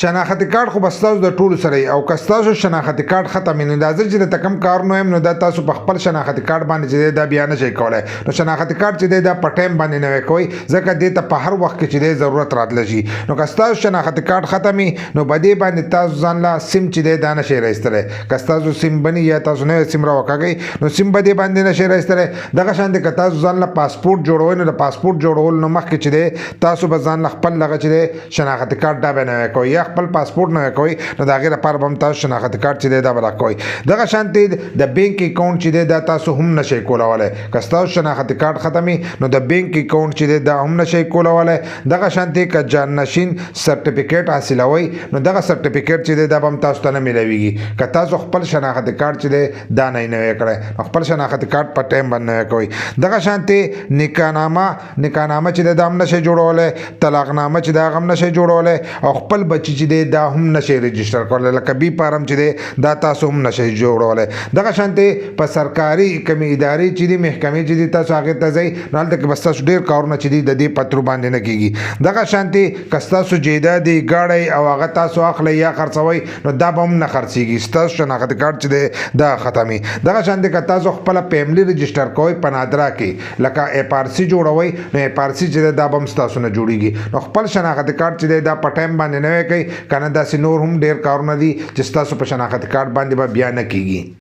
شناختی کارت خو بس تاسو د ټولو سره او که ستاسو شناختی کارت ختم نه دا چې د کم کارونه هم نو دا تاسو په خپل شناختی کارت باندې چې دا بیا نه شي کولای نو شناختی کارت چې دا په ټایم باندې نه کوي ځکه دې ته په هر وخت کې چې ضرورت راتلی شي نو که ستاسو شناختی کارت ختمي نو بدې باندې تاسو ځان لا سیم چې دا نه شي راستره که ستاسو سیم بني یا تاسو نه سیم راوکاږئ نو سیم بدې باندې نه شي راستره دغه شان د که تاسو ځان لا پاسپورت جوړوئ نو د پاسپورت جوړول نو مخکې چې تاسو به ځان خپل لغه چې شناختی کارت دا بنوي کوي یا خپل پاسپورت نه کوي نو دا غیر لپاره هم تاسو شناختی کارت چې دا بلا کوي دغه شانتي د بانک اکاونټ چې دا تاسو هم نشئ کولای که تاسو شناختی کارت ختمي نو د بانک اکاونټ چې دا هم نشئ کولای دغه شانتي ک جان نشین سرټیفیکیټ حاصلوي نو دغه سرټیفیکیټ چې دا هم تاسو ته نه ملويږي که تاسو خپل شناختی کارت چې دا نه کړی خپل شناختی کارت په ټایم باندې کوي دغه شانتي نکاحنامه چې دا هم نشئ جوړولای طلاقنامه چې دا هم نشئ جوړولای او خپل بچی چې دا هم نشي رجسٹر کولای لکه بي فارم چې دا تاسو هم نشي جوړولای دغه شانتي په سرکاري کمی ادارې چې د محکمې چې تاسو هغه ته ځئ نو هلته کې بس تاسو ډېر کارونه چې د دې پترو باندې نه کیږي دغه شانتي که ستاسو جیدادي ګاډی او هغه تاسو اخلئ یا خرڅوئ نو دا به هم نه خرڅېږي ستاسو شناختی کارت چې دا ختمي دغه شانتي که تاسو خپله فیملی رجسټر کوئ په نادرا کې لکه FRC جوړوئ نو FRC چې دا به هم ستاسو نه جوړېږي نو خپل شناختی کارت چې دا په ټایم باندې نه کوي کنه داسې نور هم ډېر کارونه دي چې ستاسو په شناختی کارت باندې به بیا نه کیږي